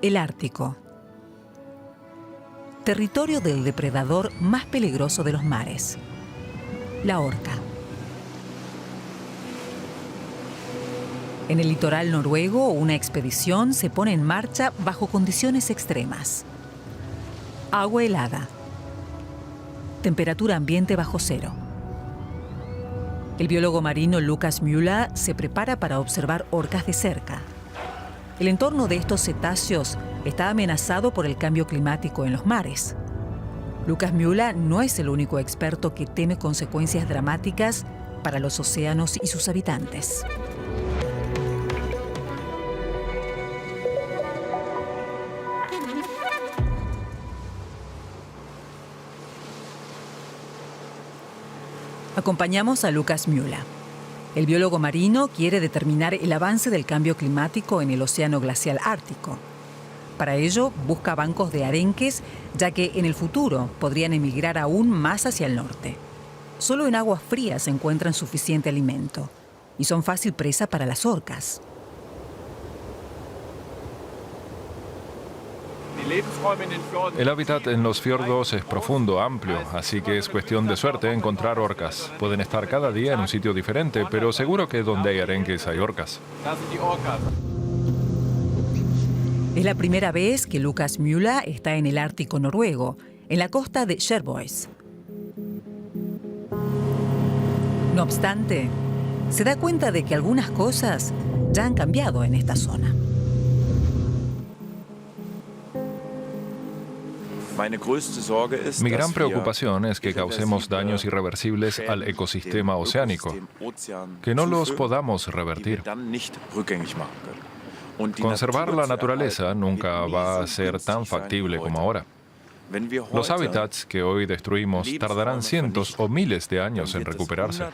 El Ártico. Territorio del depredador más peligroso de los mares, la orca. En el litoral noruego, una expedición se pone en marcha bajo condiciones extremas. Agua helada. Temperatura ambiente bajo cero. El biólogo marino Lukas Müller se prepara para observar orcas de cerca. El entorno de estos cetáceos está amenazado por el cambio climático en los mares. Lukas Müller no es el único experto que teme consecuencias dramáticas para los océanos y sus habitantes. Acompañamos a Lukas Müller. El biólogo marino quiere determinar el avance del cambio climático en el océano glacial ártico. Para ello, busca bancos de arenques, ya que en el futuro podrían emigrar aún más hacia el norte. Solo en aguas frías se encuentran suficiente alimento y son fácil presa para las orcas. El hábitat en los fiordos es profundo, amplio, así que es cuestión de suerte encontrar orcas. Pueden estar cada día en un sitio diferente, pero seguro que donde hay arenques hay orcas. Es la primera vez que Lukas Müller está en el Ártico noruego, en la costa de Sherbois. No obstante, se da cuenta de que algunas cosas ya han cambiado en esta zona. Mi gran preocupación es que causemos daños irreversibles al ecosistema oceánico, que no los podamos revertir. Conservar la naturaleza nunca va a ser tan factible como ahora. Los hábitats que hoy destruimos tardarán cientos o miles de años en recuperarse.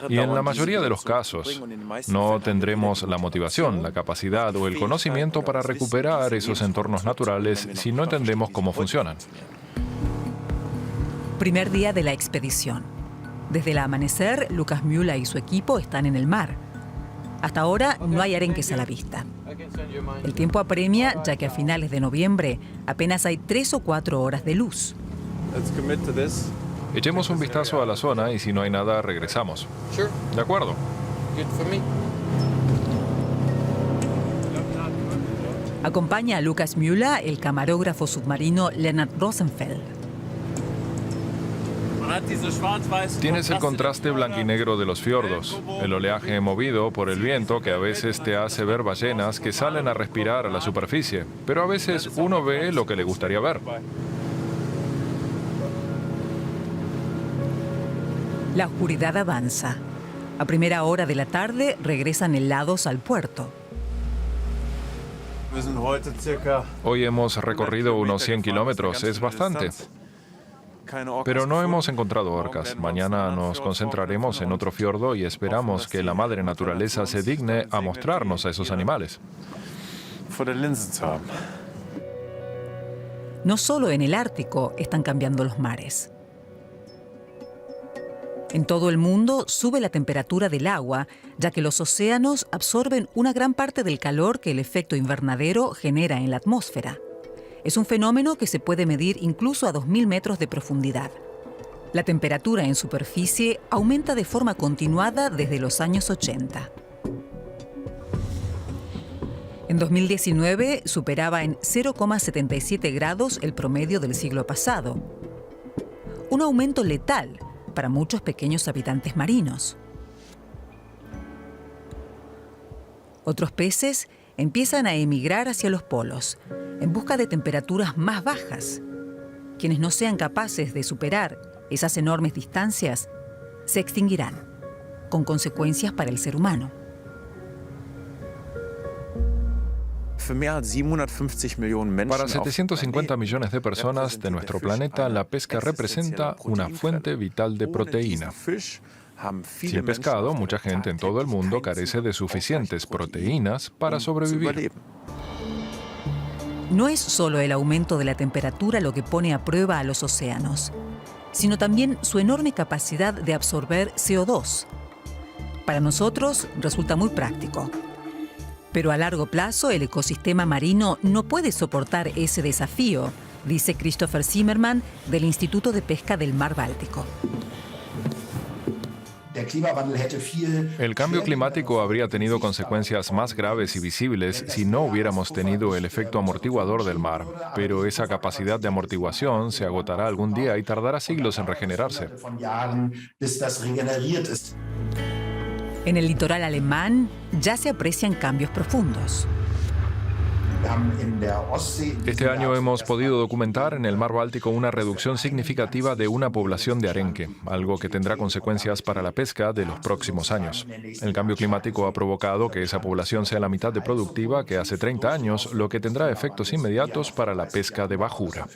Y en la mayoría de los casos, no tendremos la motivación, la capacidad o el conocimiento para recuperar esos entornos naturales si no entendemos cómo funcionan. Primer día de la expedición. Desde el amanecer, Lukas Müller y su equipo están en el mar. Hasta ahora no hay arenques a la vista. El tiempo apremia, ya que a finales de noviembre apenas hay 3 o 4 horas de luz. Echemos un vistazo a la zona y si no hay nada, regresamos. ¿De acuerdo? Acompaña a Lukas Müller el camarógrafo submarino Lennart Rosenfeld. Tienes el contraste blanquinegro de los fiordos, el oleaje movido por el viento que a veces te hace ver ballenas que salen a respirar a la superficie, pero a veces uno ve lo que le gustaría ver. La oscuridad avanza. A primera hora de la tarde regresan helados al puerto. Hoy hemos recorrido unos 100 kilómetros, es bastante. Pero no hemos encontrado orcas. Mañana nos concentraremos en otro fiordo y esperamos que la madre naturaleza se digne a mostrarnos a esos animales. No solo en el Ártico están cambiando los mares. En todo el mundo sube la temperatura del agua, ya que los océanos absorben una gran parte del calor que el efecto invernadero genera en la atmósfera. Es un fenómeno que se puede medir incluso a 2.000 metros de profundidad. La temperatura en superficie aumenta de forma continuada desde los años 80. En 2019 superaba en 0,77 grados el promedio del siglo pasado. Un aumento letal para muchos pequeños habitantes marinos. Otros peces empiezan a emigrar hacia los polos, en busca de temperaturas más bajas. Quienes no sean capaces de superar esas enormes distancias se extinguirán, con consecuencias para el ser humano. Para 750 millones de personas de nuestro planeta, la pesca representa una fuente vital de proteína. Sin pescado, mucha gente en todo el mundo carece de suficientes proteínas para sobrevivir. No es solo el aumento de la temperatura lo que pone a prueba a los océanos, sino también su enorme capacidad de absorber CO2. Para nosotros resulta muy práctico. Pero a largo plazo el ecosistema marino no puede soportar ese desafío, dice Christopher Zimmermann del Instituto de Pesca del Mar Báltico. El cambio climático habría tenido consecuencias más graves y visibles si no hubiéramos tenido el efecto amortiguador del mar. Pero esa capacidad de amortiguación se agotará algún día y tardará siglos en regenerarse. En el litoral alemán ya se aprecian cambios profundos. Este año hemos podido documentar en el mar Báltico una reducción significativa de una población de arenque, algo que tendrá consecuencias para la pesca de los próximos años. El cambio climático ha provocado que esa población sea la mitad de productiva que hace 30 años, lo que tendrá efectos inmediatos para la pesca de bajura.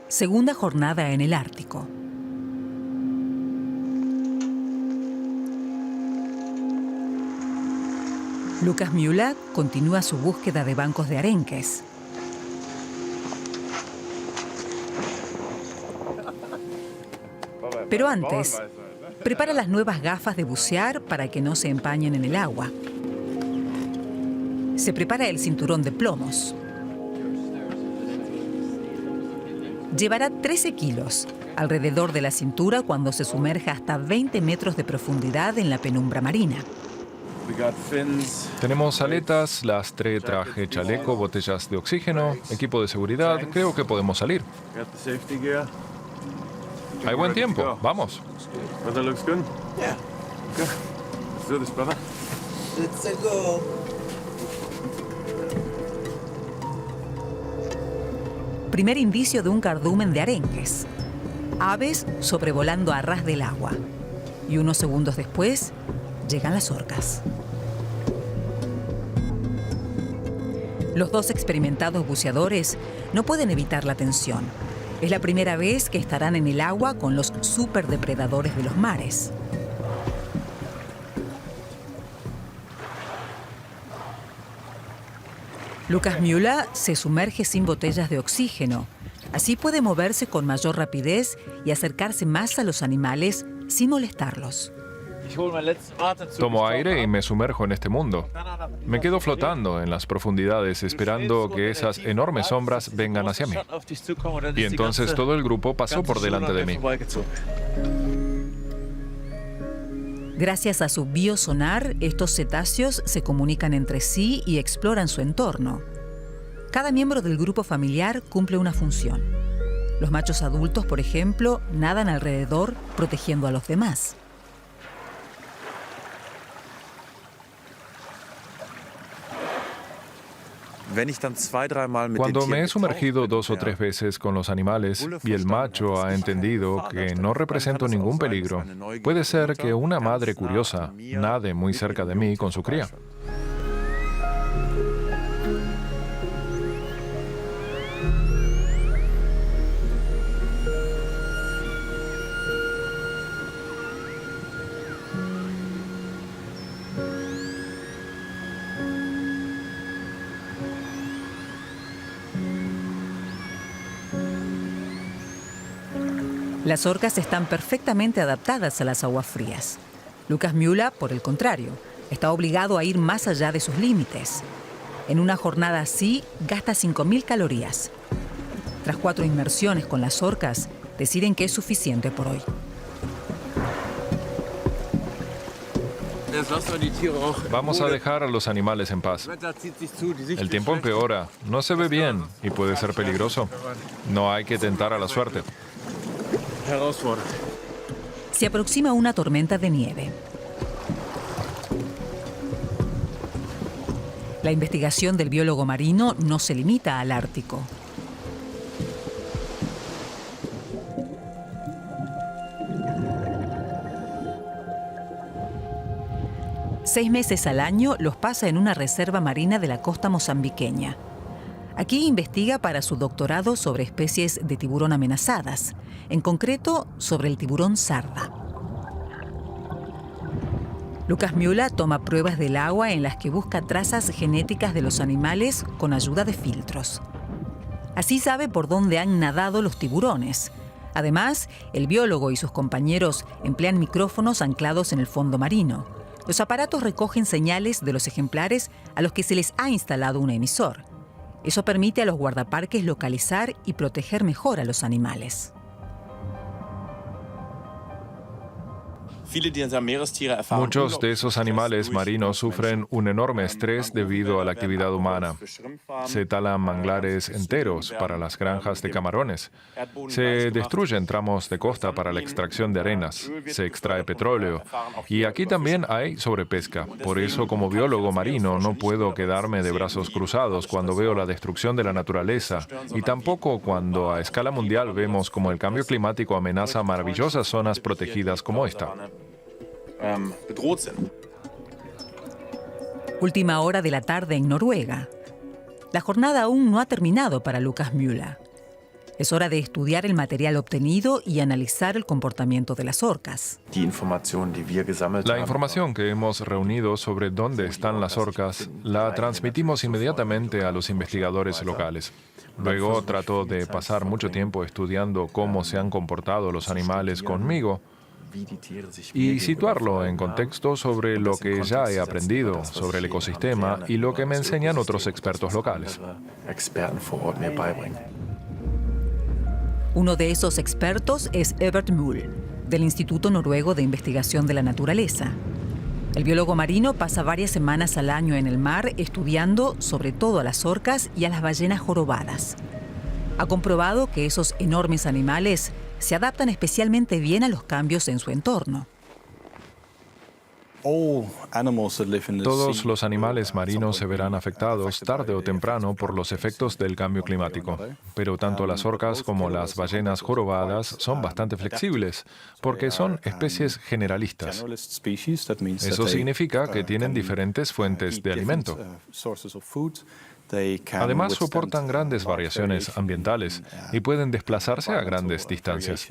Segunda jornada en el Ártico. Lukas Müller continúa su búsqueda de bancos de arenques. Pero antes, prepara las nuevas gafas de bucear para que no se empañen en el agua. Se prepara el cinturón de plomos. Llevará 13 kilos, alrededor de la cintura cuando se sumerja hasta 20 metros de profundidad en la penumbra marina. Tenemos aletas, lastre, traje, chaleco, botellas de oxígeno, equipo de seguridad. Creo que podemos salir. Hay buen tiempo. Vamos. Primer indicio de un cardumen de arenques. Aves sobrevolando a ras del agua. Y unos segundos después, llegan las orcas. Los dos experimentados buceadores no pueden evitar la tensión. Es la primera vez que estarán en el agua con los superdepredadores de los mares. Lukas Müller se sumerge sin botellas de oxígeno. Así puede moverse con mayor rapidez y acercarse más a los animales sin molestarlos. Tomo aire y me sumerjo en este mundo. Me quedo flotando en las profundidades esperando que esas enormes sombras vengan hacia mí. Y entonces todo el grupo pasó por delante de mí. Gracias a su biosonar, estos cetáceos se comunican entre sí y exploran su entorno. Cada miembro del grupo familiar cumple una función. Los machos adultos, por ejemplo, nadan alrededor protegiendo a los demás. Cuando me he sumergido 2 o 3 veces con los animales y el macho ha entendido que no represento ningún peligro, puede ser que una madre curiosa nade muy cerca de mí con su cría. Las orcas están perfectamente adaptadas a las aguas frías. Lukas Müller, por el contrario, está obligado a ir más allá de sus límites. En una jornada así, gasta 5.000 calorías. Tras 4 inmersiones con las orcas, deciden que es suficiente por hoy. Vamos a dejar a los animales en paz. El tiempo empeora, no se ve bien y puede ser peligroso. No hay que tentar a la suerte. Se aproxima una tormenta de nieve. La investigación del biólogo marino no se limita al Ártico. Seis meses al año los pasa en una reserva marina de la costa mozambiqueña. Aquí investiga para su doctorado sobre especies de tiburón amenazadas, en concreto sobre el tiburón sarda. Lukas Müller toma pruebas del agua en las que busca trazas genéticas de los animales con ayuda de filtros. Así sabe por dónde han nadado los tiburones. Además, el biólogo y sus compañeros emplean micrófonos anclados en el fondo marino. Los aparatos recogen señales de los ejemplares a los que se les ha instalado un emisor. Eso permite a los guardaparques localizar y proteger mejor a los animales. Muchos de esos animales marinos sufren un enorme estrés debido a la actividad humana. Se talan manglares enteros para las granjas de camarones. Se destruyen tramos de costa para la extracción de arenas. Se extrae petróleo. Y aquí también hay sobrepesca. Por eso, como biólogo marino, no puedo quedarme de brazos cruzados cuando veo la destrucción de la naturaleza. Y tampoco cuando a escala mundial vemos como el cambio climático amenaza maravillosas zonas protegidas como esta. Última hora de la tarde en Noruega. La jornada aún no ha terminado para Lukas Müller. Es hora de estudiar el material obtenido y analizar el comportamiento de las orcas. La información que hemos reunido sobre dónde están las orcas la transmitimos inmediatamente a los investigadores locales. Luego trato de pasar mucho tiempo estudiando cómo se han comportado los animales conmigo y situarlo en contexto sobre lo que ya he aprendido sobre el ecosistema y lo que me enseñan otros expertos locales. Uno de esos expertos es Evert Mühl, del Instituto Noruego de Investigación de la Naturaleza. El biólogo marino pasa varias semanas al año en el mar estudiando sobre todo a las orcas y a las ballenas jorobadas. Ha comprobado que esos enormes animales se adaptan especialmente bien a los cambios en su entorno. Todos los animales marinos se verán afectados tarde o temprano por los efectos del cambio climático. Pero tanto las orcas como las ballenas jorobadas son bastante flexibles, porque son especies generalistas. Eso significa que tienen diferentes fuentes de alimento. Además, soportan grandes variaciones ambientales y pueden desplazarse a grandes distancias.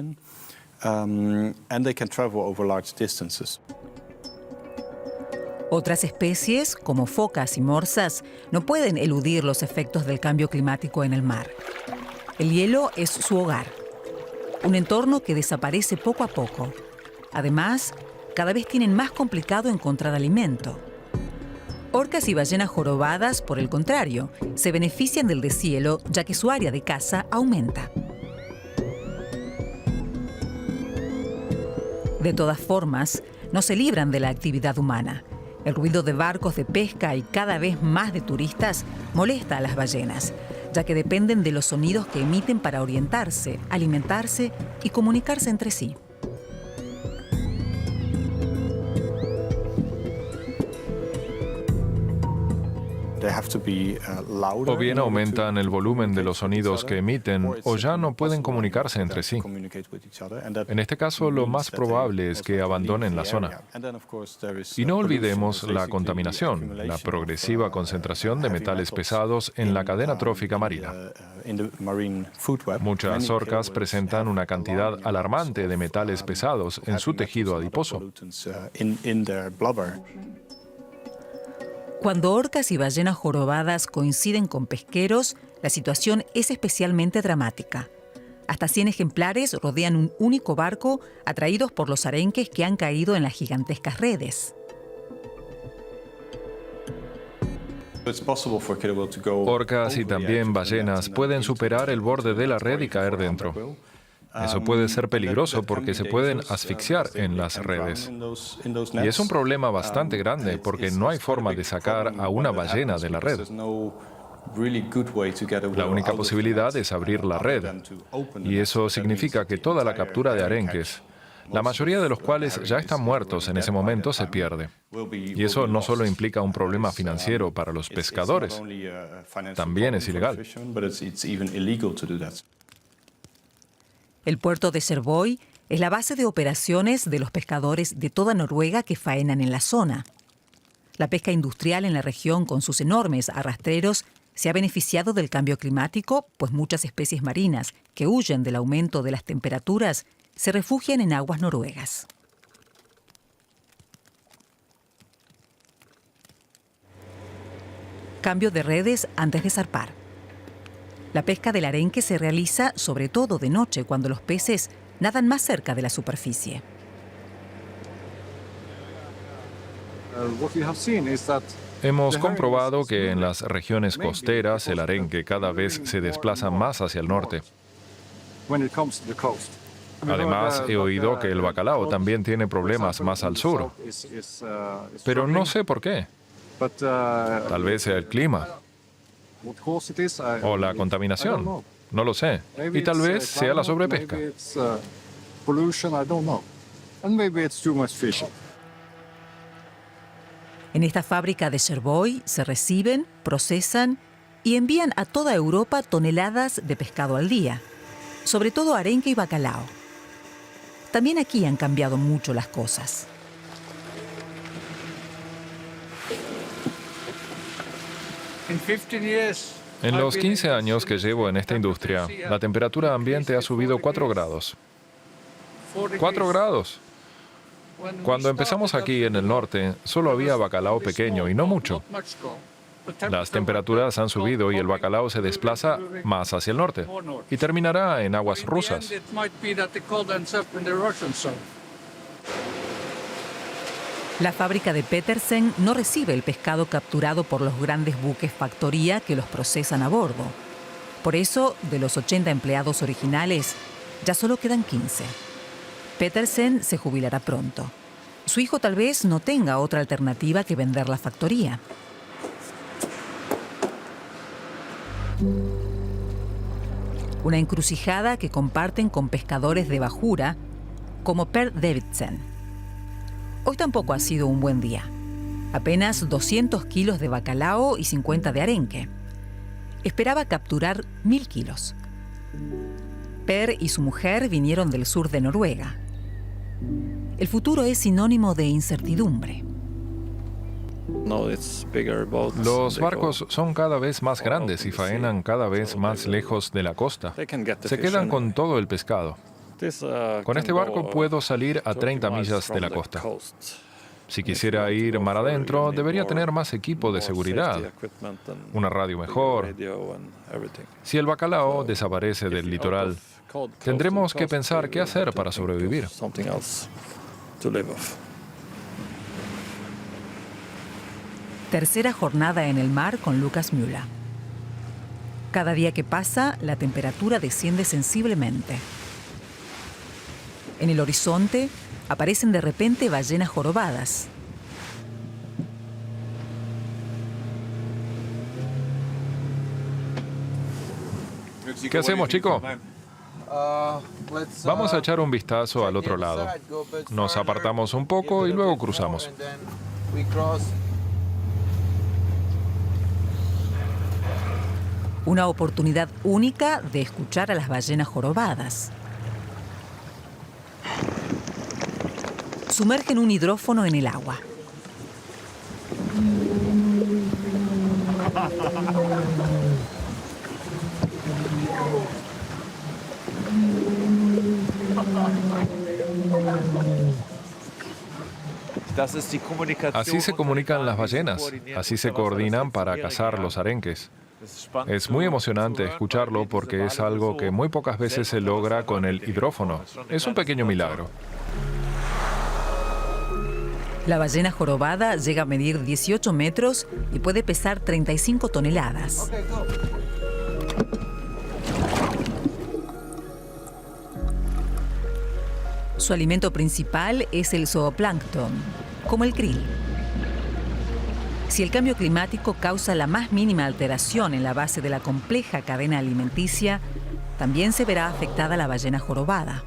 Otras especies, como focas y morsas, no pueden eludir los efectos del cambio climático en el mar. El hielo es su hogar, un entorno que desaparece poco a poco. Además, cada vez tienen más complicado encontrar alimento. Orcas y ballenas jorobadas, por el contrario, se benefician del deshielo ya que su área de caza aumenta. De todas formas, no se libran de la actividad humana. El ruido de barcos de pesca y cada vez más de turistas molesta a las ballenas, ya que dependen de los sonidos que emiten para orientarse, alimentarse y comunicarse entre sí. O bien aumentan el volumen de los sonidos que emiten, o ya no pueden comunicarse entre sí. En este caso, lo más probable es que abandonen la zona. Y no olvidemos la contaminación, la progresiva concentración de metales pesados en la cadena trófica marina. Muchas orcas presentan una cantidad alarmante de metales pesados en su tejido adiposo. Cuando orcas y ballenas jorobadas coinciden con pesqueros, la situación es especialmente dramática. Hasta 100 ejemplares rodean un único barco, atraídos por los arenques que han caído en las gigantescas redes. Orcas y también ballenas pueden superar el borde de la red y caer dentro. Eso puede ser peligroso porque se pueden asfixiar en las redes. Y es un problema bastante grande porque no hay forma de sacar a una ballena de la red. La única posibilidad es abrir la red. Y eso significa que toda la captura de arenques, la mayoría de los cuales ya están muertos en ese momento, se pierde. Y eso no solo implica un problema financiero para los pescadores, también es ilegal. El puerto de Skjervøy es la base de operaciones de los pescadores de toda Noruega que faenan en la zona. La pesca industrial en la región, con sus enormes arrastreros, se ha beneficiado del cambio climático, pues muchas especies marinas que huyen del aumento de las temperaturas se refugian en aguas noruegas. Cambio de redes antes de zarpar. La pesca del arenque se realiza sobre todo de noche, cuando los peces nadan más cerca de la superficie. Hemos comprobado que en las regiones costeras el arenque cada vez se desplaza más hacia el norte. Además, he oído que el bacalao también tiene problemas más al sur. Pero no sé por qué. Tal vez sea el clima o la contaminación. No lo sé. Y tal vez sea la sobrepesca. En esta fábrica de Cherbourg se reciben, procesan y envían a toda Europa toneladas de pescado al día, sobre todo arenque y bacalao. También aquí han cambiado mucho las cosas. En los 15 años que llevo en esta industria, la temperatura ambiente ha subido 4 grados. 4 grados. Cuando empezamos aquí en el norte, solo había bacalao pequeño y no mucho. Las temperaturas han subido y el bacalao se desplaza más hacia el norte y terminará en aguas rusas. La fábrica de Petersen no recibe el pescado capturado por los grandes buques factoría que los procesan a bordo. Por eso, de los 80 empleados originales, ya solo quedan 15. Petersen se jubilará pronto. Su hijo tal vez no tenga otra alternativa que vender la factoría. Una encrucijada que comparten con pescadores de bajura como Per Davidsen. Hoy tampoco ha sido un buen día. Apenas 200 kilos de bacalao y 50 de arenque. Esperaba capturar 1000 kilos. Per y su mujer vinieron del sur de Noruega. El futuro es sinónimo de incertidumbre. Los barcos son cada vez más grandes y faenan cada vez más lejos de la costa. Se quedan con todo el pescado. Con este barco puedo salir a 30 millas de la costa. Si quisiera ir mar adentro, debería tener más equipo de seguridad, una radio mejor. Si el bacalao desaparece del litoral, tendremos que pensar qué hacer para sobrevivir. Tercera jornada en el mar con Lukas Müller. Cada día que pasa, la temperatura desciende sensiblemente. En el horizonte aparecen de repente ballenas jorobadas. ¿Qué hacemos, chico? Vamos a echar un vistazo al otro lado. Nos apartamos un poco y luego cruzamos. Una oportunidad única de escuchar a las ballenas jorobadas. Sumergen un hidrófono en el agua. Así se comunican las ballenas, así se coordinan para cazar los arenques. Es muy emocionante escucharlo porque es algo que muy pocas veces se logra con el hidrófono. Es un pequeño milagro. La ballena jorobada llega a medir 18 metros y puede pesar 35 toneladas. Su alimento principal es el zooplancton, como el krill. Si el cambio climático causa la más mínima alteración en la base de la compleja cadena alimenticia, también se verá afectada la ballena jorobada.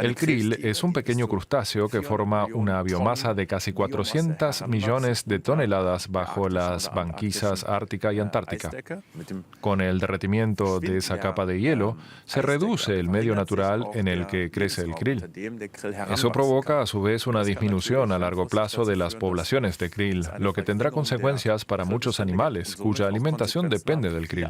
El krill es un pequeño crustáceo que forma una biomasa de casi 400 millones de toneladas bajo las banquisas ártica y antártica. Con el derretimiento de esa capa de hielo, se reduce el medio natural en el que crece el krill. Eso provoca a su vez una disminución a largo plazo de las poblaciones de krill, lo que tendrá consecuencias para muchos animales cuya alimentación depende del krill.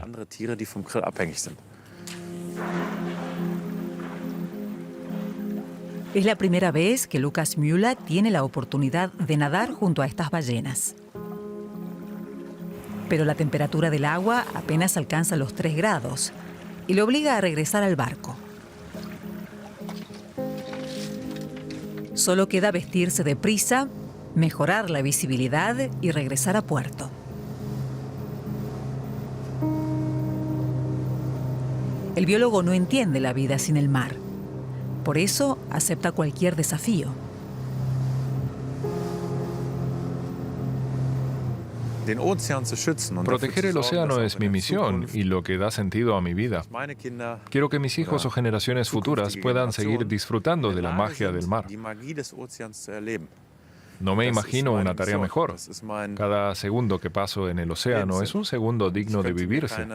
Es la primera vez que Lukas Müller tiene la oportunidad de nadar junto a estas ballenas. Pero la temperatura del agua apenas alcanza los 3 grados y le obliga a regresar al barco. Solo queda vestirse deprisa, mejorar la visibilidad y regresar a puerto. El biólogo no entiende la vida sin el mar. Por eso acepta cualquier desafío. Proteger el océano es mi misión y lo que da sentido a mi vida. Quiero que mis hijos o generaciones futuras puedan seguir disfrutando de la magia del mar. No me imagino una tarea mejor. Cada segundo que paso en el océano es un segundo digno de vivirse.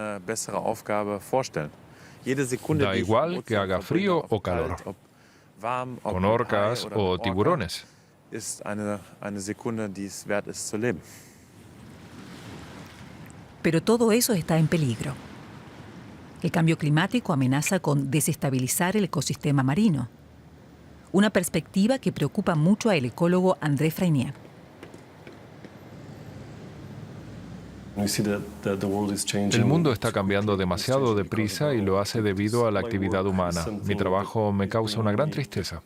Da igual que haga frío o calor, con orcas o tiburones. Pero todo eso está en peligro. El cambio climático amenaza con desestabilizar el ecosistema marino. Una perspectiva que preocupa mucho al ecólogo André Freinier. El mundo está cambiando demasiado deprisa y lo hace debido a la actividad humana. Mi trabajo me causa una gran tristeza.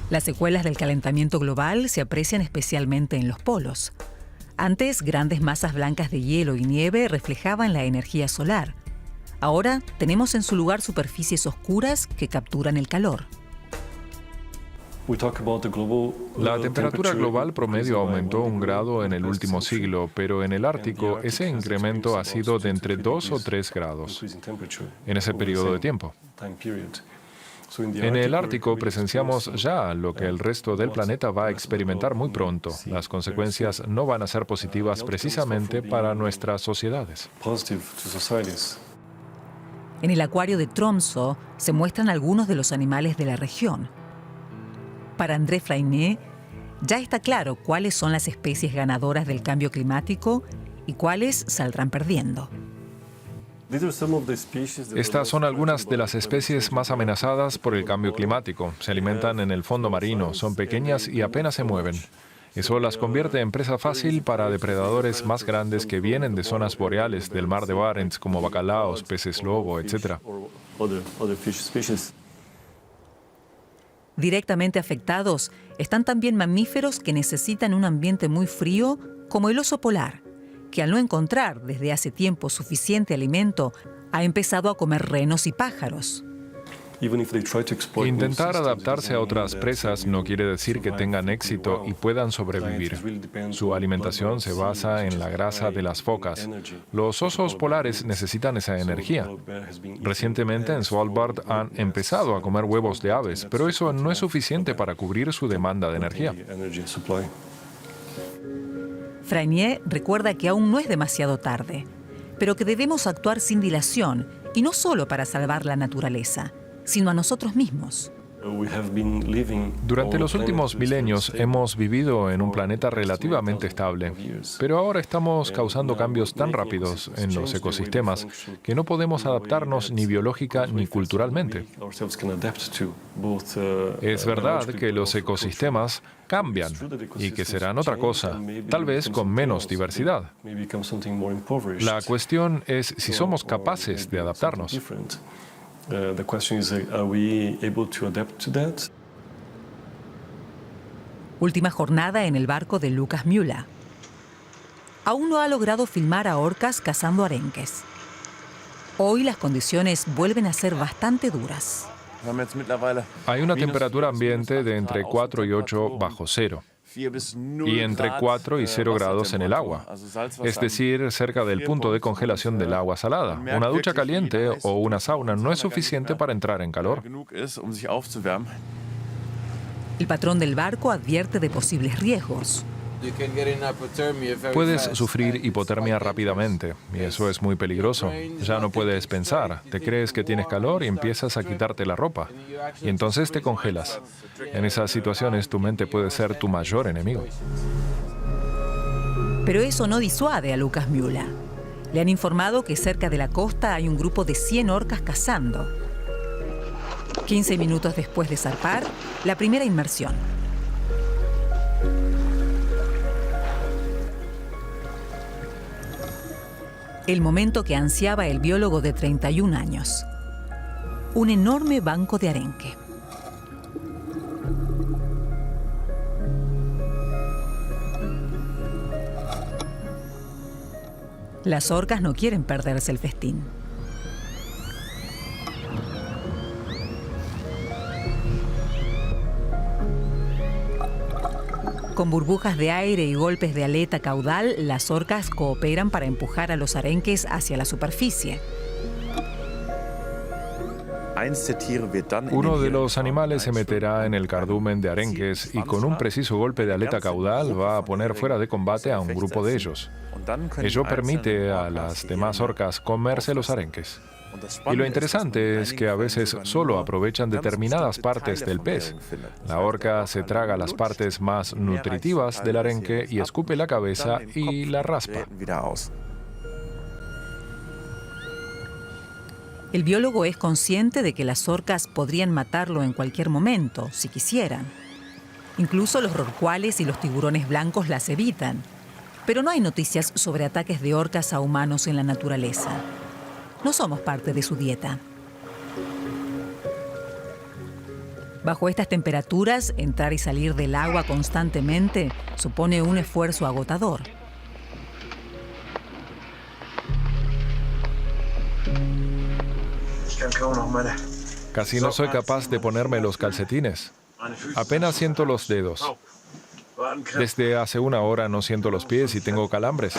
Las secuelas del calentamiento global se aprecian especialmente en los polos. Antes, grandes masas blancas de hielo y nieve reflejaban la energía solar. Ahora tenemos en su lugar superficies oscuras que capturan el calor. La temperatura global promedio aumentó 1 grado en el último siglo, pero en el Ártico ese incremento ha sido de entre 2 o 3 grados en ese periodo de tiempo. En el Ártico presenciamos ya lo que el resto del planeta va a experimentar muy pronto. Las consecuencias no van a ser positivas precisamente para nuestras sociedades. En el acuario de Tromsø se muestran algunos de los animales de la región. Para André Freinier, ya está claro cuáles son las especies ganadoras del cambio climático y cuáles saldrán perdiendo. Estas son algunas de las especies más amenazadas por el cambio climático. Se alimentan en el fondo marino, son pequeñas y apenas se mueven. Eso las convierte en presa fácil para depredadores más grandes que vienen de zonas boreales del mar de Barents, como bacalaos, peces lobo, etc. Directamente afectados están también mamíferos que necesitan un ambiente muy frío, como el oso polar, que al no encontrar desde hace tiempo suficiente alimento, ha empezado a comer renos y pájaros. Intentar adaptarse a otras presas no quiere decir que tengan éxito y puedan sobrevivir. Su alimentación se basa en la grasa de las focas. Los osos polares necesitan esa energía. Recientemente en Svalbard han empezado a comer huevos de aves, pero eso no es suficiente para cubrir su demanda de energía. Freinier recuerda que aún no es demasiado tarde, pero que debemos actuar sin dilación y no solo para salvar la naturaleza, sino a nosotros mismos. Durante los últimos milenios hemos vivido en un planeta relativamente estable, pero ahora estamos causando cambios tan rápidos en los ecosistemas que no podemos adaptarnos ni biológica ni culturalmente. Es verdad que los ecosistemas cambian y que serán otra cosa, tal vez con menos diversidad. La cuestión es si somos capaces de adaptarnos. The question is, are we able to adapt to that? Última jornada en el barco de Lukas Müller. Aún no ha logrado filmar a orcas cazando arenques. Hoy las condiciones vuelven a ser bastante duras. Hay una temperatura ambiente de entre 4 y 8 bajo cero. Y entre 4 y 0 grados en el agua, es decir, cerca del punto de congelación del agua salada. Una ducha caliente o una sauna no es suficiente para entrar en calor. El patrón del barco advierte de posibles riesgos. Puedes sufrir hipotermia rápidamente, y eso es muy peligroso. Ya no puedes pensar, te crees que tienes calor y empiezas a quitarte la ropa, y entonces te congelas. En esas situaciones tu mente puede ser tu mayor enemigo. Pero eso no disuade a Lukas Müller. Le han informado que cerca de la costa hay un grupo de 100 orcas cazando. 15 minutos después de zarpar, la primera inmersión. El momento que ansiaba el biólogo de 31 años. Un enorme banco de arenque. Las orcas no quieren perderse el festín. Con burbujas de aire y golpes de aleta caudal, las orcas cooperan para empujar a los arenques hacia la superficie. Uno de los animales se meterá en el cardumen de arenques y con un preciso golpe de aleta caudal va a poner fuera de combate a un grupo de ellos. Ello permite a las demás orcas comerse los arenques. Y lo interesante es que a veces solo aprovechan determinadas partes del pez. La orca se traga las partes más nutritivas del arenque y escupe la cabeza y la raspa. El biólogo es consciente de que las orcas podrían matarlo en cualquier momento, si quisieran. Incluso los rorcuales y los tiburones blancos las evitan. Pero no hay noticias sobre ataques de orcas a humanos en la naturaleza. No somos parte de su dieta. Bajo estas temperaturas, entrar y salir del agua constantemente supone un esfuerzo agotador. Casi no soy capaz de ponerme los calcetines. Apenas siento los dedos. Desde hace una hora no siento los pies y tengo calambres.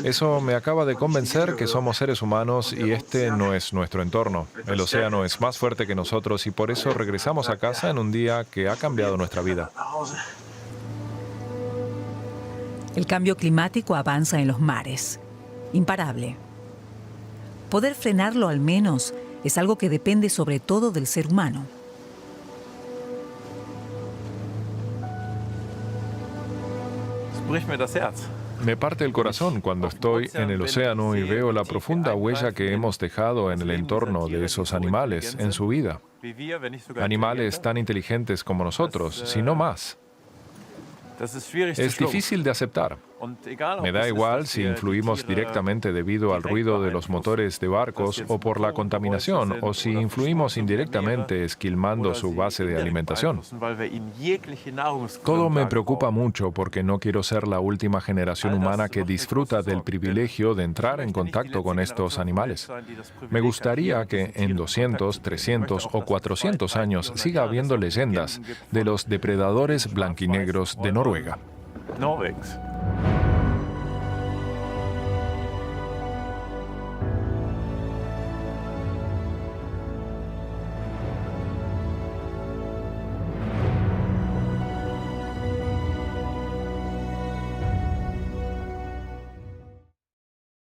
Eso me acaba de convencer que somos seres humanos y este no es nuestro entorno. El océano es más fuerte que nosotros y por eso regresamos a casa en un día que ha cambiado nuestra vida. El cambio climático avanza en los mares. Imparable. Poder frenarlo al menos es algo que depende sobre todo del ser humano. Me parte el corazón cuando estoy en el océano y veo la profunda huella que hemos dejado en el entorno de esos animales, en su vida. Animales tan inteligentes como nosotros, si no más. Es difícil de aceptar. Me da igual si influimos directamente debido al ruido de los motores de barcos o por la contaminación, o si influimos indirectamente esquilmando su base de alimentación. Todo me preocupa mucho porque no quiero ser la última generación humana que disfruta del privilegio de entrar en contacto con estos animales. Me gustaría que en 200, 300 o 400 años siga habiendo leyendas de los depredadores blanquinegros de Noruega.